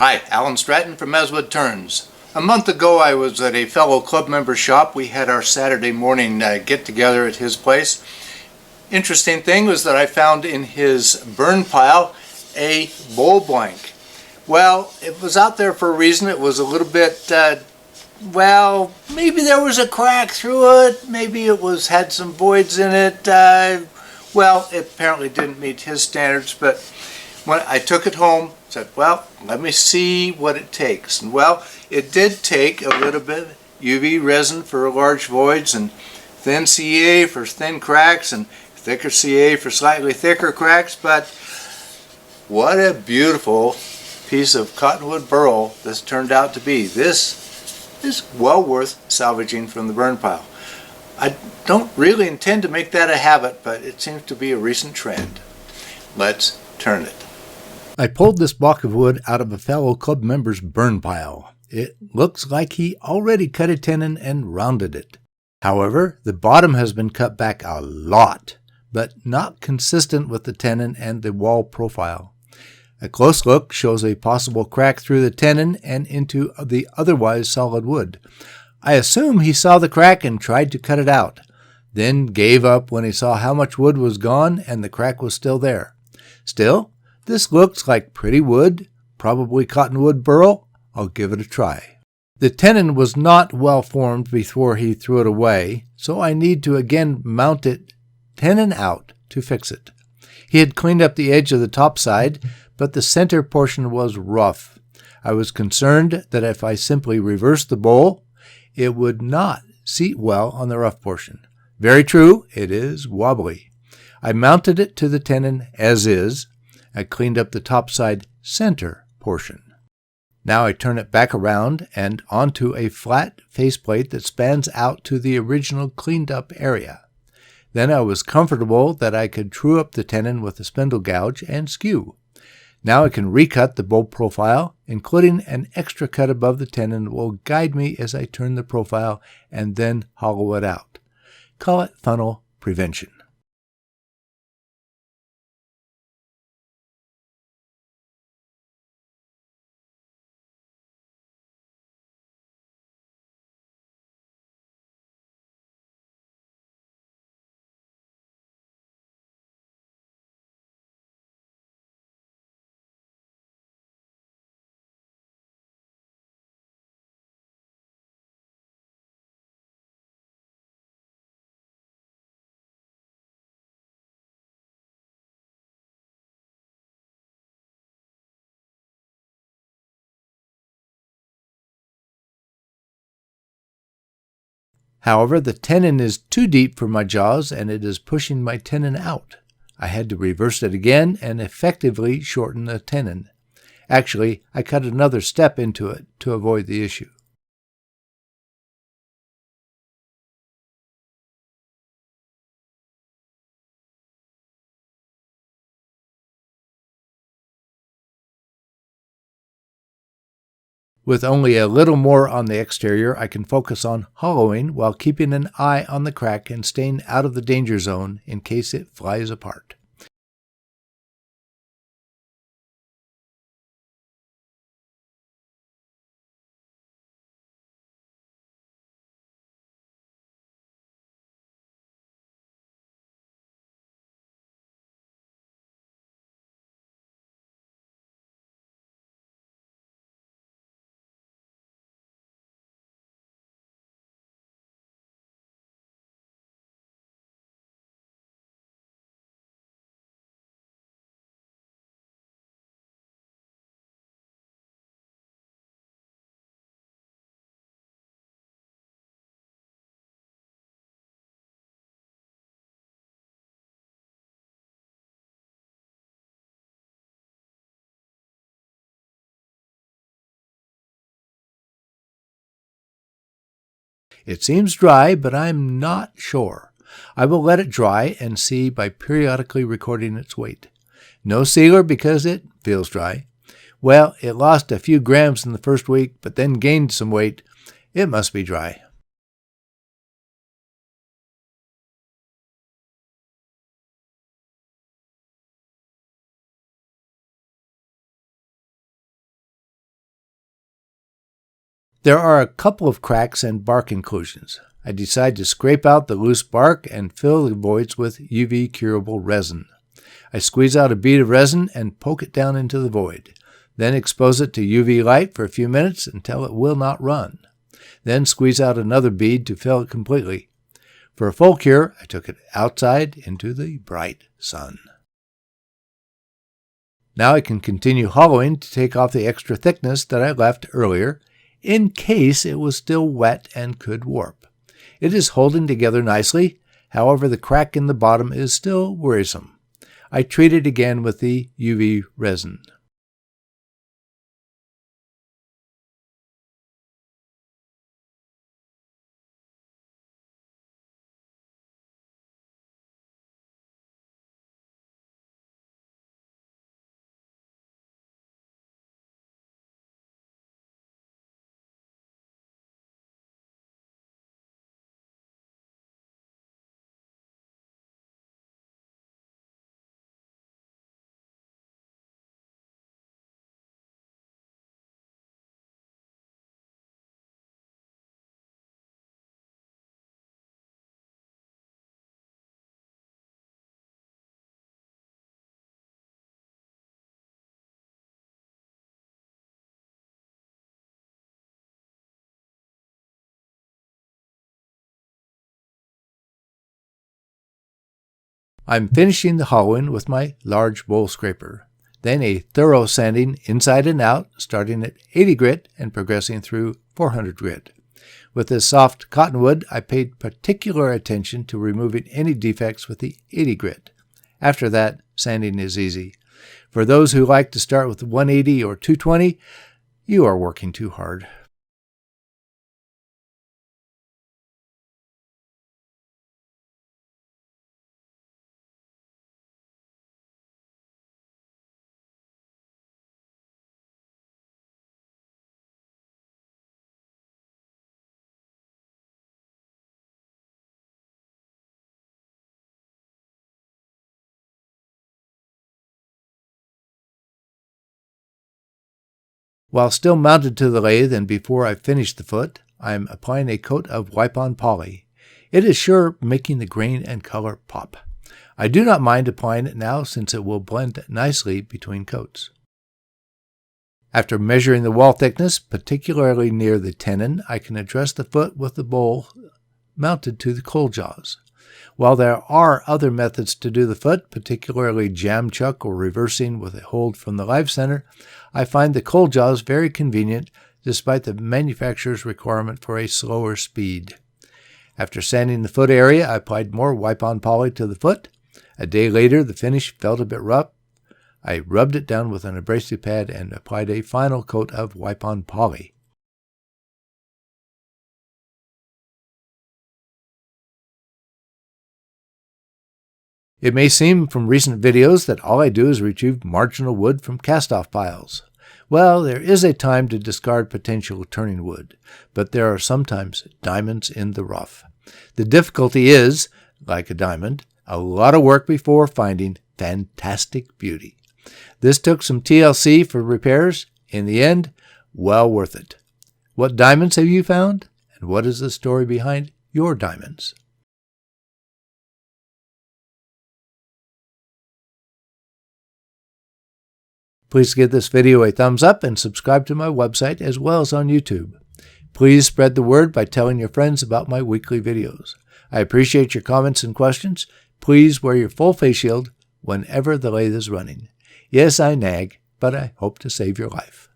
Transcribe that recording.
Hi, Alan Stratton from woodturning. A month ago I was at a fellow club member shop. We had our Saturday morning get together at his place. Interesting thing was that I found in his burn pile a bowl blank. Well, it was out there for a reason. It was a little bit, well, maybe there was a crack through it. Maybe it had some voids in it. Well, it apparently didn't meet his standards, but when I took it home, said, well, let me see what it takes. And well, it did take a little bit of UV resin for large voids, and thin CA for thin cracks, and thicker CA for slightly thicker cracks. But what a beautiful piece of Cottonwood Burl this turned out to be. This is well worth salvaging from the burn pile. I don't really intend to make that a habit, but it seems to be a recent trend. Let's turn it. I pulled this block of wood out of a fellow club member's burn pile. It looks like he already cut a tenon and rounded it. However, the bottom has been cut back a lot, but not consistent with the tenon and the wall profile. A close look shows a possible crack through the tenon and into the otherwise solid wood. I assume he saw the crack and tried to cut it out, then gave up when he saw how much wood was gone and the crack was still there. Still, this looks like pretty wood, probably Cottonwood Burl. I'll give it a try. The tenon was not well formed before he threw it away, so I need to again mount it tenon out to fix it. He had cleaned up the edge of the top side, but the center portion was rough. I was concerned that if I simply reversed the bowl, it would not seat well on the rough portion. Very true, it is wobbly. I mounted it to the tenon as is. I cleaned up the topside center portion. Now I turn it back around and onto a flat faceplate that spans out to the original cleaned up area. Then I was comfortable that I could true up the tenon with a spindle gouge and skew. Now I can recut the bowl profile, including an extra cut above the tenon that will guide me as I turn the profile and then hollow it out. Call it funnel prevention. However, the tenon is too deep for my jaws and it is pushing my tenon out. I had to reverse it again and effectively shorten the tenon. Actually, I cut another step into it to avoid the issue. With only a little more on the exterior, I can focus on hollowing while keeping an eye on the crack and staying out of the danger zone in case it flies apart. It seems dry, but I'm not sure. I will let it dry and see by periodically recording its weight. No sealer because it feels dry. Well, it lost a few grams in the first week, but then gained some weight. It must be dry. There are a couple of cracks and bark inclusions. I decide to scrape out the loose bark and fill the voids with UV curable resin. I squeeze out a bead of resin and poke it down into the void. Then expose it to UV light for a few minutes until it will not run. Then squeeze out another bead to fill it completely. For a full cure, I took it outside into the bright sun. Now I can continue hollowing to take off the extra thickness that I left earlier, in case it was still wet and could warp. It is holding together nicely, however the crack in the bottom is still worrisome. I treat it again with the UV resin. I'm finishing the hollowing with my large bowl scraper. Then a thorough sanding inside and out, starting at 80 grit and progressing through 400 grit. With this soft cottonwood, I paid particular attention to removing any defects with the 80 grit. After that, sanding is easy. For those who like to start with 180 or 220, you are working too hard. While still mounted to the lathe and before I finish the foot, I am applying a coat of wipe-on poly. It is sure making the grain and color pop. I do not mind applying it now since it will blend nicely between coats. After measuring the wall thickness, particularly near the tenon, I can address the foot with the bowl mounted to the coal jaws. While there are other methods to do the foot, particularly jam chuck or reversing with a hold from the live center, I find the coal jaws very convenient despite the manufacturer's requirement for a slower speed. After sanding the foot area, I applied more wipe-on poly to the foot. A day later, the finish felt a bit rough. I rubbed it down with an abrasive pad and applied a final coat of wipe-on poly. It may seem from recent videos that all I do is retrieve marginal wood from cast-off piles. Well, there is a time to discard potential turning wood, but there are sometimes diamonds in the rough. The difficulty is, like a diamond, a lot of work before finding fantastic beauty. This took some TLC for repairs. In the end, well worth it. What diamonds have you found? And what is the story behind your diamonds? Please give this video a thumbs up and subscribe to my website as well as on YouTube. Please spread the word by telling your friends about my weekly videos. I appreciate your comments and questions. Please wear your full face shield whenever the lathe is running. Yes, I nag, but I hope to save your life.